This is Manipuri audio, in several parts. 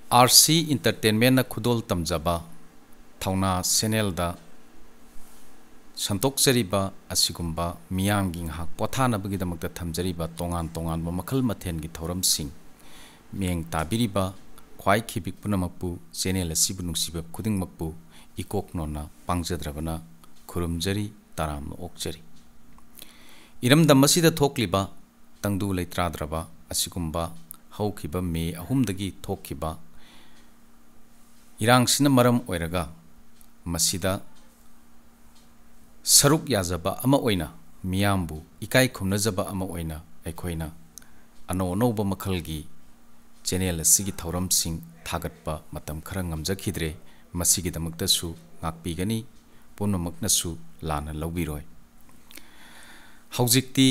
RC Entertainment Khudol Tamjaba Thauna Channel da Santok Jariba Asigumba Miyamgi Hak Pothana Bagidamaka Tamjariba Tongan Tongan Makal Mathen gi Thoram Singh Meng Tabiriba Kwai Khibik Punamapu Channel Asibunung Sibab Kuding Makpu Ikok Nona Pangjadrabana Kurumjari Taram Okjari Iram Damasida Thokliba Tangdu Leitradraba Asigumba Haukiba Me Ahumdagi Thokiba Irang sina maram oiraga masida saruk yazaba ama oina miyambu ikai khumnajaba ama oina aikhoina ano noba makhalgi channel asigi thoram sing thagatpa matam khara ngamjakhidre masigi damaktasu ngakpigani punamaknasu lana lawbiroi haujikti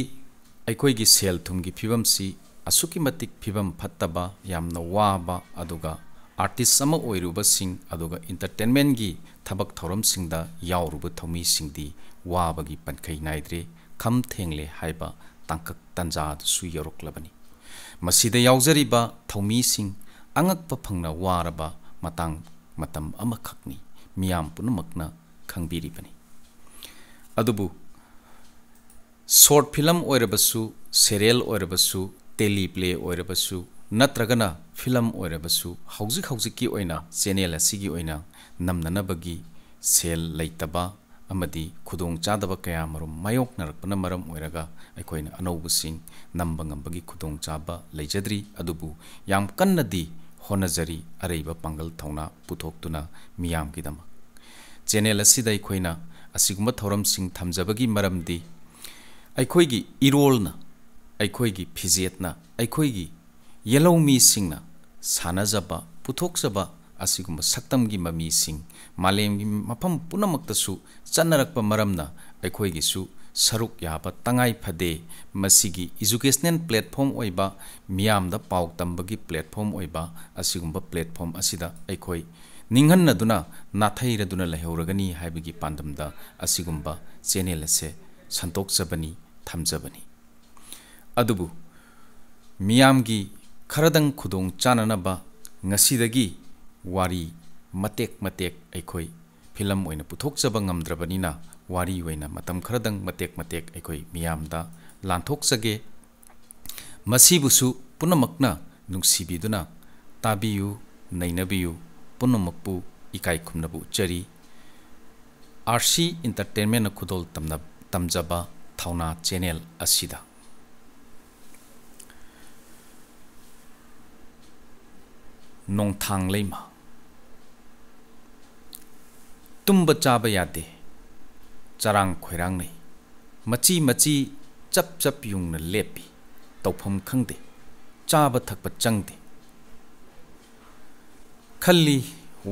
aikhoigi sel thumgi phibamsi asuki matik phibam phattaba yamna waba aduga artist sama oiruba sing aduga entertainment gi thabak thoram singda yauruba thomi singdi wabagi pankai naidre kham thengle haiba tangkak tanja su yoroklabani masida yaujariba thomi sing angakpa phangna waraba matang matam amakhakni miyam punamakna khangbiribani adubu short film oirabasu serial oirabasu teleplay oirabasu natragana film oirabasu haujik ki oina channel asigi oina namnanabagi sel leitaba amadi khudong chadaba kaya marum mayok narakpana maram oiraga aikoina anobusing nambangambagi khudong chaba leijadri adubu yam kannadi honajari areiba pangal thauna puthoktuna miyam gidama channel asida aikoina asiguma thoram sing thamjabagi maramdi aikoigi irolna aikoigi phijetna aikoigi yellow mi singna sanajaba puthokjaba asiguma saktamgi mami sing malemgi mafam punamaktasu channarakpa maramna aikhoigisu saruk yaba tangai phade masigi educational platform oiba miyamda pau tambagi platform oiba asigumba platform asida aikhoi ninghanaduna nathairaduna lehauragani haibagi pandamda asigumba channel ase santokjabani thamjabani adubu miyamgi Kharadang khudong chananaba ngasidagi wari matek aikhoi film oina puthokjaba ngamdrabanina wari oina matam kharadang matek aikhoi miyamda lanthokjage masibusu punamakna nungsibiduna tabiyu nainabiyu punamakpu ikai khumnabu chari RC Entertainment khudol tamjaba thauna channel asida Nong thang leima tumba chaba yade charang khoirang nei machi chap yung na lepi tawpham khangde chaba thakpa changde khalli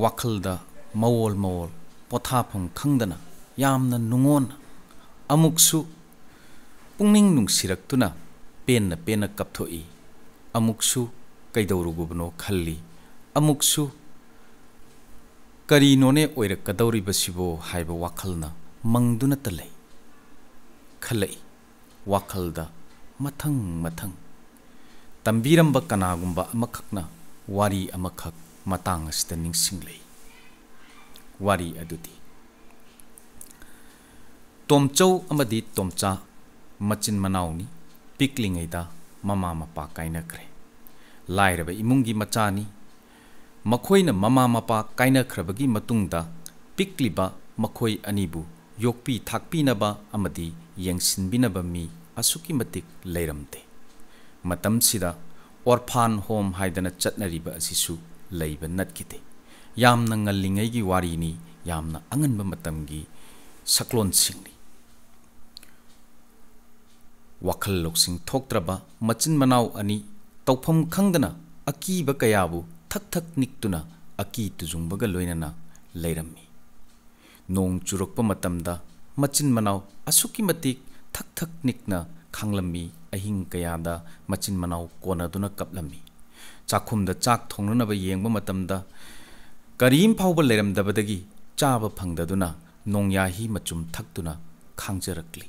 wakhalda mawol pothapham khangdana yamna nungon amuksu pungning nungsiraktuna penna kapthoi amuksu kaidawrugubno khalli amuksu kari none oira kadawri basibo haiba wakhalna mangduna talai khalai wakhalda mathang tambiramba kanagumba amakhakna wari amakhak matang asita ningsinglei wari adudi tomchau amadi tomcha machin manawni piklingaida mama mapa kainakre lairaba imungi machani Makhoina mama mapa kaina khrabagi matungda pikliba makhoi anibu yokpi thakpinaba amadi yengsinbinaba mi asuki matik leiramte matam sida orphan home haidana chatnariba asisu leiba natkite yamna ngallingai gi warini yamna anganba matamgi saklon singni wakhal loksing thoktraba machin manaw ani tawpham khangdana akiba kayabu thak niktuna aki tujungbaga loinana leirammi nong churokpa matamda machin manaw asuki matik thak nikna khanglammi ahing kayada machin manaw konaduna kaplammi chakhumda chak thongnaba yengba matamda karim phawba leiramdabadagi chaba phangdaduna nongyahi machum thaktuna khangjarakli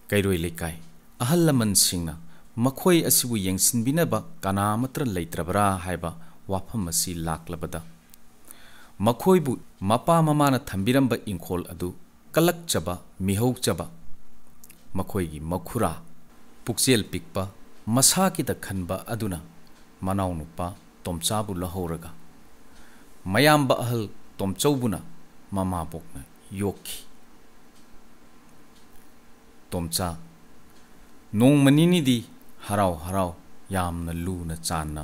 kairoi lekai ahal laman singna makhoi asibu yengsinbinaba kanamatra leitrabra haiba ꯋꯥꯐꯝ ꯑꯁꯤ ꯂꯥꯛꯂꯕꯗ ꯃꯈꯣꯏꯕꯨ ꯃꯄꯥ ꯃꯃꯥꯅ ꯊꯝꯕꯤꯔꯝꯕ ꯏꯪꯈꯣꯜ ꯑꯗꯨ ꯀꯜꯂꯛꯆꯕ ꯃꯤꯍꯧꯆꯕ ꯃꯈꯣꯏꯒꯤ ꯃꯈꯨꯔꯥ ꯄꯨꯛꯆꯦꯜ ꯄꯤꯛꯄ ꯃꯁꯥꯒꯤꯗ ꯈꯟꯕ ꯑꯗꯨꯅ ꯃꯅꯥꯎꯅꯨꯄꯥ ꯇꯣꯝꯆꯥꯕꯨ ꯂꯧꯍꯧꯔꯒ ꯃꯌꯥꯝꯕ ꯑꯍꯜ ꯇꯣꯝꯆꯧꯕꯨꯅ ꯃꯃꯥꯕꯣꯛꯅ ꯌꯣꯛꯈꯤ꯫ ꯇꯣꯝꯆꯥ ꯅꯣꯡꯃ ꯅꯤꯅꯤꯗꯤ ꯍꯔꯥꯎ ꯍꯔꯥꯎ ꯌꯥꯝꯅ ꯂꯨꯅ ꯆꯥꯟꯅ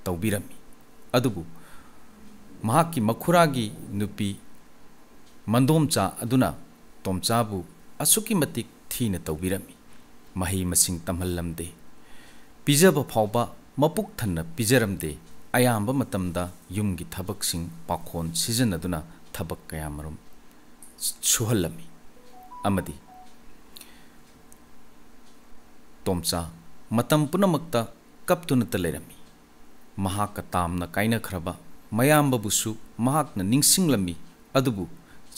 ꯇꯧꯕꯤꯔꯝꯃꯤ꯫ ꯑꯗꯨꯕꯨ ꯃꯍꯥꯛꯀꯤ ꯃꯈꯨꯔꯥꯒꯤ ꯅꯨꯄꯤ ꯃꯟꯗꯣꯝꯆꯥ ꯑꯗꯨꯅ ꯇꯣꯝꯆꯥꯕꯨ ꯑꯁꯨꯛꯀꯤ ꯃꯇꯤꯛ ꯊꯤꯅ ꯇꯧꯕꯤꯔꯝꯃꯤ꯫ ꯃꯍꯩ ꯃꯁꯤꯡ ꯇꯝꯍꯜꯂꯝꯗꯦ, ꯄꯤꯖꯕ ꯐꯥꯎꯕ ꯃꯄꯨꯛ ꯊꯟꯅ ꯄꯤꯖꯔꯝꯗꯦ꯫ ꯑꯌꯥꯝꯕ ꯃꯇꯝꯗ ꯌꯨꯝꯒꯤ ꯊꯕꯛꯁꯤꯡ ꯄꯥꯈꯣꯟ ꯁꯤꯖꯤꯟꯅꯗꯨꯅ ꯊꯕꯛ ꯀꯌꯥꯃꯔꯨꯝ ꯁꯨꯍꯜꯂꯝꯃꯤ꯫ ꯑꯃꯗꯤ ꯇꯣꯝꯆꯥ ꯃꯇꯝ ꯄꯨꯝꯅꯃꯛꯇ ꯀꯞꯇꯨꯅꯇ ꯂꯩꯔꯝꯃꯤ꯫ ꯃꯍꯥꯛꯀ ꯇꯥꯝꯅ ꯀꯥꯏꯅꯈ꯭ꯔꯕ ꯃꯌꯥꯝꯕꯕꯨꯁꯨ ꯃꯍꯥꯛꯅ ꯅꯤꯡꯁꯤꯡꯂꯝꯃꯤ꯫ ꯑꯗꯨꯕꯨ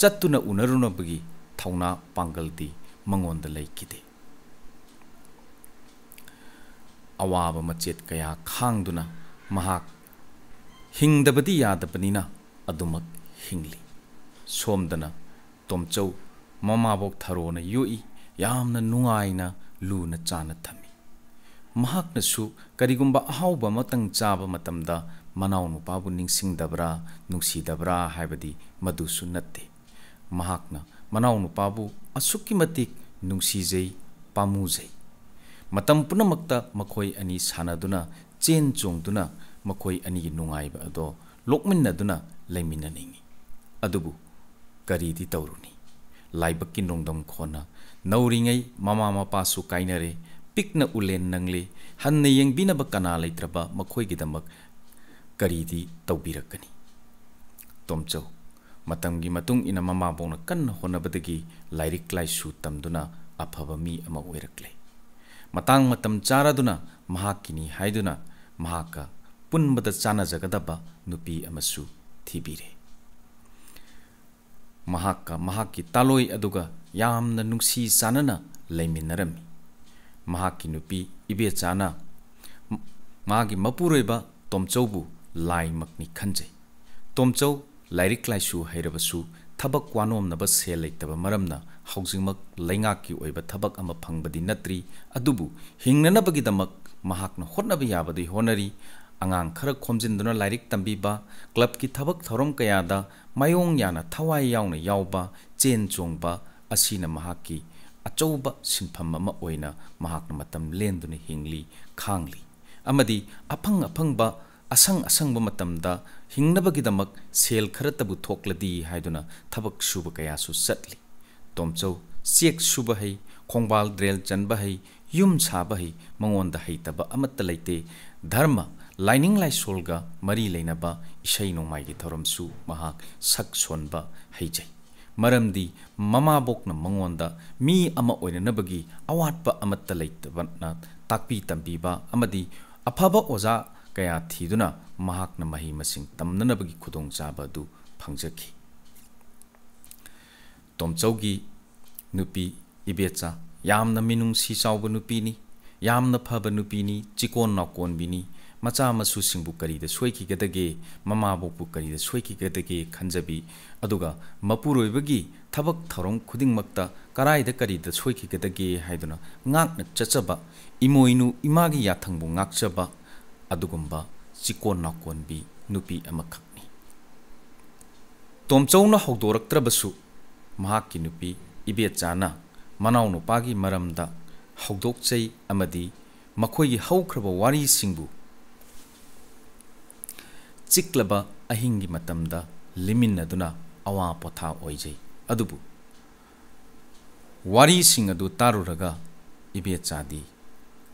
ꯆꯠꯇꯨꯅ ꯎꯅꯔꯨꯅꯕꯒꯤ ꯊꯧꯅꯥ ꯄꯥꯡꯒꯜꯗꯤ ꯃꯉꯣꯟꯗ ꯂꯩꯈꯤꯗꯦ꯫ ꯑꯋꯥꯕ ꯃꯆꯦꯠ ꯀꯌꯥ ꯈꯥꯡꯗꯨꯅ ꯃꯍꯥꯛ ꯍꯤꯡꯗꯕꯗꯤ ꯌꯥꯗꯕꯅꯤꯅ ꯑꯗꯨꯃꯛ ꯍꯤꯡꯂꯤ꯫ ꯁꯣꯝꯗꯅ ꯇꯣꯝꯆꯧ ꯃꯃꯥꯕꯣꯛ ꯊꯔꯣꯅ ꯌꯣꯛꯏ, ꯌꯥꯝꯅ ꯅꯨꯡꯉꯥꯏꯅ ꯂꯨꯅ ꯆꯥꯅ ꯊꯝꯃꯤ꯫ ꯃꯍꯥꯛꯅꯁꯨ ꯀꯔꯤꯒꯨꯝꯕ ꯑꯍꯥꯎꯕ ꯑꯃꯇꯪ ꯆꯥꯕ ꯃꯇꯝꯗ ꯃꯅꯥꯎꯅꯨꯄꯥꯕꯨ ꯅꯤꯡꯁꯤꯡꯗꯕ꯭ꯔꯥ ꯅꯨꯡꯁꯤꯗꯕ꯭ꯔꯥ ꯍꯥꯏꯕꯗꯤ ꯃꯗꯨꯁꯨ ꯅꯠꯇꯦ꯫ ꯃꯍꯥꯛꯅ ꯃꯅꯥꯎꯅꯨꯄꯥꯕꯨ ꯑꯁꯨꯛꯀꯤ ꯃꯇꯤꯛ ꯅꯨꯡꯁꯤꯖꯩ, ꯄꯥꯝꯃꯨꯖꯩ꯫ ꯃꯇꯝ ꯄꯨꯝꯅꯃꯛꯇ ꯃꯈꯣꯏ ꯑꯅꯤ ꯁꯥꯟꯅꯗꯨꯅ ꯆꯦꯟ ꯆꯣꯡꯗꯨꯅ ꯃꯈꯣꯏ ꯑꯅꯤꯒꯤ ꯅꯨꯡꯉꯥꯏꯕ ꯑꯗꯣ ꯂꯣꯛꯃꯤꯟꯅꯗꯨꯅ ꯂꯩꯃꯤꯟꯅꯅꯤꯡꯉꯤ꯫ ꯑꯗꯨꯕꯨ ꯀꯔꯤꯗꯤ ꯇꯧꯔꯨꯅꯤ, ꯂꯥꯏꯕꯛꯀꯤ ꯅꯣꯡꯗꯝ ꯈꯣꯟꯅ ꯅꯧꯔꯤꯉꯩ ꯃꯃꯥ ꯃꯄꯥꯁꯨ ꯀꯥꯏꯅꯔꯦ, ꯄꯤꯛꯅ ꯎꯂꯦꯟ ꯅꯪꯂꯦ, ꯍꯟꯅ ꯌꯦꯡꯕꯤꯅꯕ ꯀꯅꯥ ꯂꯩꯇ꯭ꯔꯕ ꯃꯈꯣꯏꯒꯤꯗꯃꯛ ꯀꯔꯤꯗꯤ ꯇꯧꯕꯤꯔꯛꯀꯅꯤ? ꯇꯣꯝꯆꯧ ꯃꯇꯝꯒꯤ ꯃꯇꯨꯡ ꯏꯟꯅ ꯃꯃꯥꯕꯣꯛꯅ ꯀꯟꯅ ꯍꯣꯠꯅꯕꯗꯒꯤ ꯂꯥꯏꯔꯤꯛ ꯂꯥꯏꯁꯨ ꯇꯝꯗꯨꯅ ꯑꯐꯕ ꯃꯤ ꯑꯃ ꯑꯣꯏꯔꯛꯂꯦ꯫ ꯃꯇꯥꯡ ꯃꯇꯝ ꯆꯥꯔꯗꯨꯅ ꯃꯍꯥꯛꯀꯤꯅꯤ ꯍꯥꯏꯗꯨꯅ ꯃꯍꯥꯛꯀ ꯄꯨꯟꯕꯗ ꯆꯥꯟꯅꯖꯒꯗꯕ ꯅꯨꯄꯤ ꯑꯃꯁꯨ ꯊꯤꯕꯤꯔꯦ꯫ ꯃꯍꯥꯛꯀ ꯃꯍꯥꯛꯀꯤ ꯇꯥꯂꯣꯏ ꯑꯗꯨꯒ ꯌꯥꯝꯅ ꯅꯨꯡꯁꯤ ꯆꯥꯟꯅꯅ ꯂꯩꯃꯤꯟꯅꯔꯝꯃꯤ꯫ ꯃꯍꯥꯛꯀꯤ ꯅꯨꯄꯤ ꯏꯕꯦꯆꯥꯅ ꯃꯥꯒꯤ ꯃꯄꯨꯔꯣꯏꯕ ꯇꯣꯝꯆꯧꯕꯨ ꯂꯥꯏꯃꯛꯅꯤ ꯈꯟꯖꯩ꯫ ꯇꯣꯝꯆꯧ ꯂꯥꯏꯔꯤꯛ ꯂꯥꯏꯁꯨ ꯍꯩꯔꯕꯁꯨ ꯊꯕꯛ ꯋꯥꯅꯣꯝꯅꯕ ꯁꯦꯜ ꯂꯩꯇꯕ ꯃꯔꯝꯅ ꯍꯧꯖꯤꯛꯃꯛ ꯂꯩꯉꯥꯛꯀꯤ ꯑꯣꯏꯕ ꯊꯕꯛ ꯑꯃ ꯐꯪꯕꯗꯤ ꯅꯠꯇ꯭ꯔꯤ꯫ ꯑꯗꯨꯕꯨ ꯍꯤꯡꯅꯅꯕꯒꯤꯗꯃꯛ ꯃꯍꯥꯛꯅ ꯍꯣꯠꯅꯕ ꯌꯥꯕꯗꯤ ꯍꯣꯠꯅꯔꯤ꯫ ꯑꯉꯥꯡ ꯈꯔ ꯈꯣꯝꯖꯤꯟꯗꯨꯅ ꯂꯥꯏꯔꯤꯛ ꯇꯝꯕꯤꯕ, ꯀ꯭ꯂꯕꯀꯤ ꯊꯕꯛ ꯊꯧꯔꯝ ꯀꯌꯥꯗ ꯃꯥꯌꯣꯡ ꯌꯥꯅ ꯊꯋꯥꯏ ꯌꯥꯎꯅ ꯌꯥꯎꯕ, ꯆꯦꯟ ꯆꯣꯡꯕ ꯑꯁꯤꯅ ꯃꯍꯥꯛꯀꯤ ꯑꯆꯧꯕ ꯁꯤꯟꯐꯝ ꯑꯃ ꯑꯣꯏꯅ ꯃꯍꯥꯛꯅ ꯃꯇꯝ ꯂꯦꯟꯗꯨꯅ ꯍꯤꯡꯂꯤ, ꯈꯥꯡꯂꯤ꯫ ꯑꯃꯗꯤ ꯑꯐꯪ ꯑꯐꯪꯕ ꯑꯁꯪ ꯑꯁꯪꯕ ꯃꯇꯝꯗ ꯍꯤꯡꯅꯕꯒꯤꯗꯃꯛ ꯁꯦꯜ ꯈꯔꯇꯕꯨ ꯊꯣꯛꯂꯗꯤ ꯍꯥꯏꯗꯨꯅ ꯊꯕꯛ ꯁꯨꯕ ꯀꯌꯥꯁꯨ ꯆꯠꯂꯤ꯫ ꯇꯣꯝꯆꯧ ꯆꯦꯛ ꯁꯨꯕ ꯍꯩ, ꯈꯣꯡꯕꯥꯜ ꯗ꯭ꯔꯦꯜ ꯆꯟꯕ ꯍꯩ, ꯌꯨꯝ ꯁꯥꯕ ꯍꯩ, ꯃꯉꯣꯟꯗ ꯍꯩꯇꯕ ꯑꯃꯠꯇ ꯂꯩꯇꯦ꯫ ꯙꯔꯃ, ꯂꯥꯏꯅꯤꯡ ꯂꯥꯏꯁꯣꯜꯒ ꯃꯔꯤ ꯂꯩꯅꯕ ꯏꯁꯩ ꯅꯣꯡꯃꯥꯏꯒꯤ ꯊꯧꯔꯝꯁꯨ ꯃꯍꯥꯛ ꯁꯛ ꯁꯣꯟꯕ ꯍꯩꯖꯩ꯫ ꯃꯔꯝꯗꯤ ꯃꯃꯥꯕꯣꯛꯅ ꯃꯉꯣꯟꯗ ꯃꯤ ꯑꯃ ꯑꯣꯏꯅꯅꯕꯒꯤ ꯑꯋꯥꯠꯄ ꯑꯃꯠꯇ ꯂꯩꯇꯕꯅ ꯇꯥꯛꯄꯤ ꯇꯝꯕꯤꯕ ꯑꯃꯗꯤ ꯑꯐꯕ ꯑꯣꯖꯥ ꯀꯌా ꯊꯤꯗꯨꯅ ꯃꯍꯥꯛꯅ ꯃꯍꯩ ꯃꯁꯤꯡ ꯇꯝꯅꯅꯕꯒꯤ ꯈꯨꯗꯣꯡꯆꯥꯕ ꯑꯗꯨ ꯐꯪꯖꯈꯤ꯫ ꯇꯣꯝꯆꯧꯒꯤ ꯅꯨꯄꯤ ꯏꯕꯦꯆꯥ ꯌꯥꯝꯅ ꯃꯤꯅꯨꯡꯁꯤ ꯆꯥꯎꯕ ꯅꯨꯄꯤꯅꯤ, ꯌꯥꯝꯅ ꯐꯕ ꯅꯨꯄꯤꯅꯤ, ꯆꯤꯀꯣꯟ ꯅꯥꯎꯀꯣꯟꯕꯤꯅꯤ꯫ ꯃꯆꯥ ꯃꯁꯨꯁꯤꯡꯕꯨ ꯀꯔꯤꯗ ꯁꯣꯏꯈꯤꯒꯗꯒꯦ, ꯃꯃꯥꯕꯣꯛꯄꯨ ꯀꯔꯤꯗ ꯁꯣꯏꯈꯤꯒꯗꯒꯦ ꯈꯟꯖꯕꯤ, ꯑꯗꯨꯒ ꯃꯄꯨꯔꯣꯏꯕꯒꯤ ꯊꯕꯛ ꯊꯧꯔꯝ ꯈꯨꯗꯤꯡꯃꯛꯇ ꯀꯔꯥꯏꯗ ꯀꯔꯤꯗ ꯁꯣꯏꯈꯤꯒꯗꯒꯦ ꯍꯥꯏꯗꯨꯅ ꯉꯥꯛꯅ ꯆꯠꯆꯕ, ꯏꯃꯣꯏꯅꯨ ꯏꯃꯥꯒꯤ ꯌꯥꯊꯪꯕꯨ ꯉꯥꯛꯆꯕ ꯑꯗꯨꯒꯨꯝꯕ ꯆꯤꯀꯣꯟ ꯅꯥꯎꯀꯣꯟꯕꯤ ꯅꯨꯄꯤ ꯑꯃꯈꯛꯅꯤ꯫ ꯇꯣꯝꯆꯧꯅ ꯍꯧꯗꯣꯔꯛꯇ꯭ꯔꯕꯁꯨ ꯃꯍꯥꯛꯀꯤ ꯅꯨꯄꯤ ꯏꯕꯦꯆꯥꯅ ꯃꯅꯥꯎꯅꯨꯄꯥꯒꯤ ꯃꯔꯝꯗ ꯍꯧꯗꯣꯛꯆꯩ ꯑꯃꯗꯤ ꯃꯈꯣꯏꯒꯤ ꯍꯧꯈ꯭ꯔꯕ ꯋꯥꯔꯤꯁꯤꯡꯕꯨ ꯆꯤꯛꯂꯕ ꯑꯍꯤꯡꯒꯤ ꯃꯇꯝꯗ ꯂꯤꯃꯤꯟꯅꯗꯨꯅ ꯑꯋꯥ ꯄꯣꯊꯥ ꯑꯣꯏꯖꯩ꯫ ꯑꯗꯨꯕꯨ ꯋꯥꯔꯤꯁꯤꯡ ꯑꯗꯨ ꯇꯥꯔꯨꯔꯒ ꯏꯕꯦꯆꯥꯗꯤ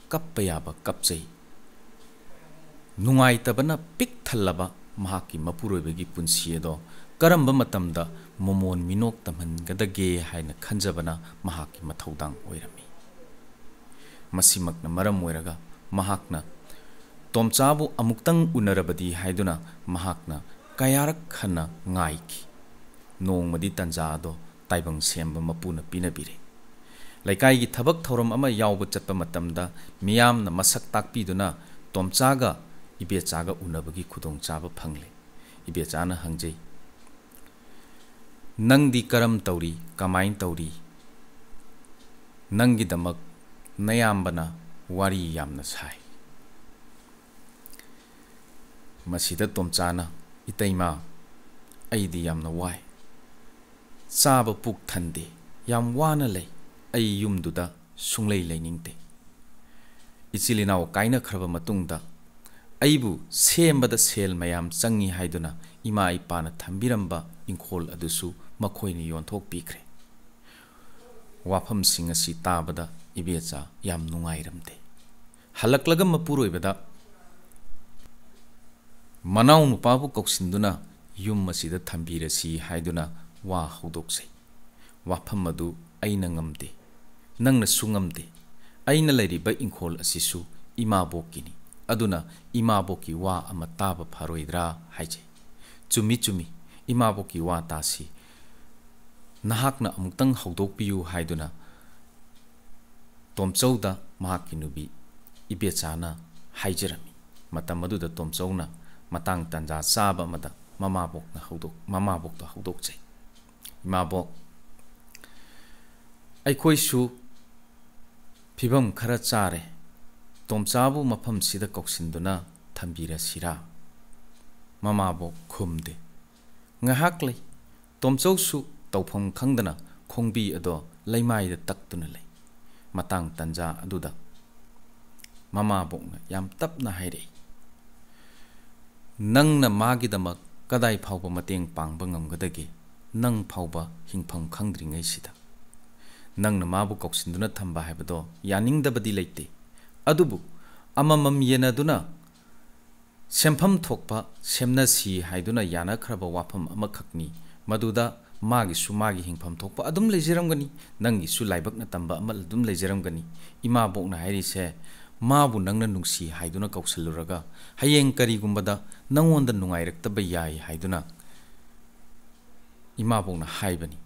ꯀꯞꯄ ꯌꯥꯕ ꯀꯞꯆꯩ꯫ ꯅꯨꯡꯉꯥꯏꯇꯕꯅ ꯄꯤꯛ ꯊꯜꯂꯕ ꯃꯍꯥꯛꯀꯤ ꯃꯄꯨꯔꯣꯏꯕꯒꯤ ꯄꯨꯟꯁꯤ ꯑꯗꯣ ꯀꯔꯝꯕ ꯃꯇꯝꯗ ꯃꯃꯣꯟ ꯃꯤꯅꯣꯛ ꯇꯝꯍꯟꯒꯗꯒꯦ ꯍꯥꯏꯅ ꯈꯟꯖꯕꯅ ꯃꯍꯥꯛꯀꯤ ꯃꯊꯧꯗꯥꯡ ꯑꯣꯏꯔꯝꯃꯤ꯫ ꯃꯁꯤꯃꯛꯅ ꯃꯔꯝ ꯑꯣꯏꯔꯒ ꯃꯍꯥꯛꯅ ꯇꯣꯝꯆꯥꯕꯨ ꯑꯃꯨꯛꯇꯪ ꯎꯅꯔꯕꯗꯤ ꯍꯥꯏꯗꯨꯅ ꯃꯍꯥꯛꯅ ꯀꯌꯥꯔꯛ ꯍꯟꯅ ꯉꯥꯏꯈꯤ꯫ ꯅꯣꯡꯃꯗꯤ ꯇꯟꯖꯥ ꯑꯗꯣ ꯇꯥꯏꯕꯪ ꯁꯦꯝꯕ ꯃꯄꯨꯅ ꯄꯤꯅꯕꯤꯔꯦ꯫ ꯂꯩꯀꯥꯏꯒꯤ ꯊꯕꯛ ꯊꯧꯔꯝ ꯑꯃ ꯌꯥꯎꯕ ꯆꯠꯄ ꯃꯇꯝꯗ ꯃꯤꯌꯥꯝꯅ ꯃꯁꯛ ꯇꯥꯛꯄꯤꯗꯨꯅ ꯇꯣꯝꯆꯥꯒ Ibetsaga unabagi khudong chaba phangle. Ibetsana hangjai. Nangdi karam tauri, kamain tauri. Nangi damak nayambana wari yamna sai. Masida tomchana itaima aidi yamna wai. Saba puk thande yam wana lay ay yumduda sunglay layningte. Ichilinaw kaina khraba matungda aibu sembada sel mayam changi haiduna ima ipana thambiramba ingkhol adusu makhoini yonthok pikre. Wafam sing asi tabada Ibetsa yam nungairamde. Halaklaga mapuroibada Manaw nupabu koksinduna yum masida thambirasi haiduna wa haudoksai. Wafam madu aina ngamde. Nangna sungamde. Aina lairiba ingkhol asisu imabokini. Aduna imaboki wa ama taba pharoidra haije. Chumi chumi imaboki wa tasi. Nahakna amutang haudokpiyu haiduna Tomchauda mahakki nubi Ibetsana haijarami. Matam aduda Tomchauna matang tanja chaba mada mamabokna mamabokta haudokchai. Imabok aikhoisu phibam khara chare Tomchabu mafam sida koksinduna thambirasira. Mamabok khumde. Ngahaklai Tomchausu tawpham khangdana khongbi ado laimaida taktuna lay. Matang tanja aduda mamabokna yam tapna hairei. Nangna magidamak kadai phawba mateng pangba ngamgadage nang phawba hingpham khangdringai sida. Nangna mabu koksinduna thamba haibado yaningdabadi leite. Adubu amamam yenaduna sempham thokpa semna si haiduna yana khraba wafam amakhakni maduda magi su magi hingpham thokpa adum lejiramgani nangi su laibakna tamba amal adum lejiramgani imabokna hairise mabu nangna nungsi haiduna kauksaluraga hayeng karigumbada nangonda nungairektaba yai haiduna imabokna haibani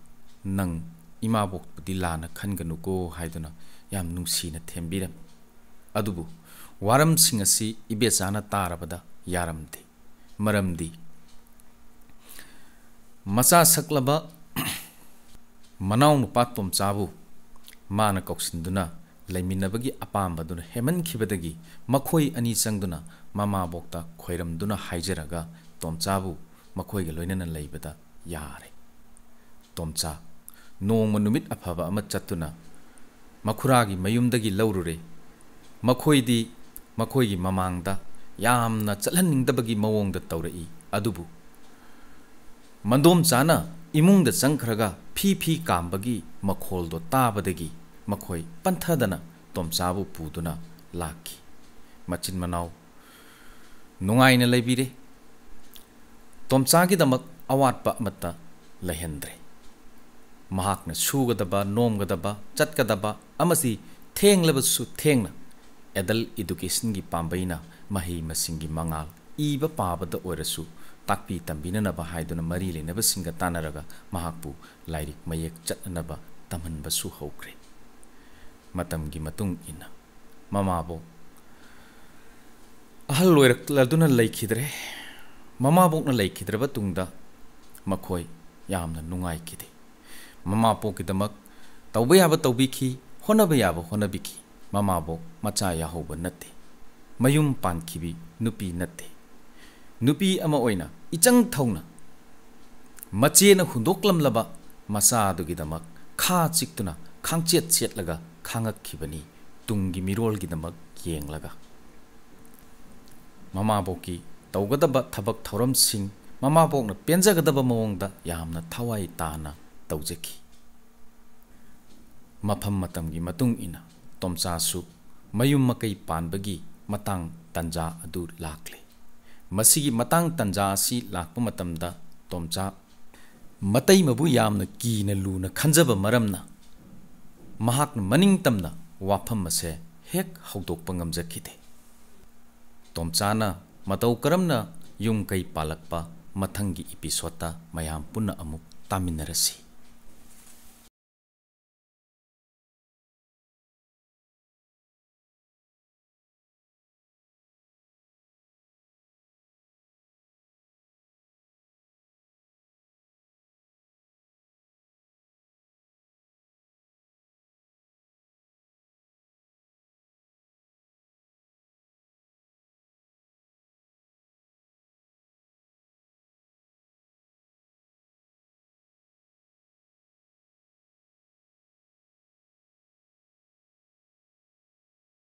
nang imabokpudi lana khanganuko haiduna yam nungsina thembiram. Adubu waram singasi Ibetsana tarabada yaramde. Maramdi Macha saklaba manaw nupa Tomchabu mana koksinduna laiminabagi apambaduna hemankhibadagi makhoi ani changduna mamabokta khoiramduna haijaraga Tomchabu makhoiga loinana laibada yare. Tomcha nongma numit afaba ama chattuna makhuragi mayumdagi laurure. Makhoidi makhoigi mamangda yamna chalhaningdabagi mawongda tawrai. Adubu Mandom chana imungda changkhraga phi kambagi makholdo tabadagi makhoi panthadana Tomchabu puduna lakhi. Machin manaw nungaina laibire. Tomchagi damak awatpa amata lahendre. Mahakna sugadaba nomgadaba chatgadaba amasi thenglabasu thengna adult education gi pambaina mahi masingi mangal iba pabada orasu takpi tambinanaba haiduna mari lenaba singa tanaraga mahakpu lairik mayek chatnaba tamhanbasu hokre. Matamgi matung ina mamabo ahal loirakladuna laikhidre. Mamabokna laikhidraba tungda makhoi yamna nungai kide. Mamapokidamak tawba yaba tawbikhi honaba yaba honabikhi. Mamabok macha yahoba natte. Mayum pankhibi nupi natte. Nupi ama oina ichang thauna machena hundoklamlaba masa adugidamak kha chiktuna khangchet chetlaga khangakkhibani tungi mirolgidamak yenglaga. Mamaboki tawgadaba thabak thoram sing mamabokna penjagadaba mawongda yamna thawai tana tawjaki. Mafam matamgi matung ina Tomchasu mayum makai panbagi matang tanja adu lakle. Masigi matang tanja asi lakpa matamda Tomcha matai mabu yamna kina luna khanjaba maramna mahakna maning tamna wafam mase hek haudokpa ngamjakide. Tomchana matau karamna yung kai palakpa mathangi episode mayam punna amuk taminarasi.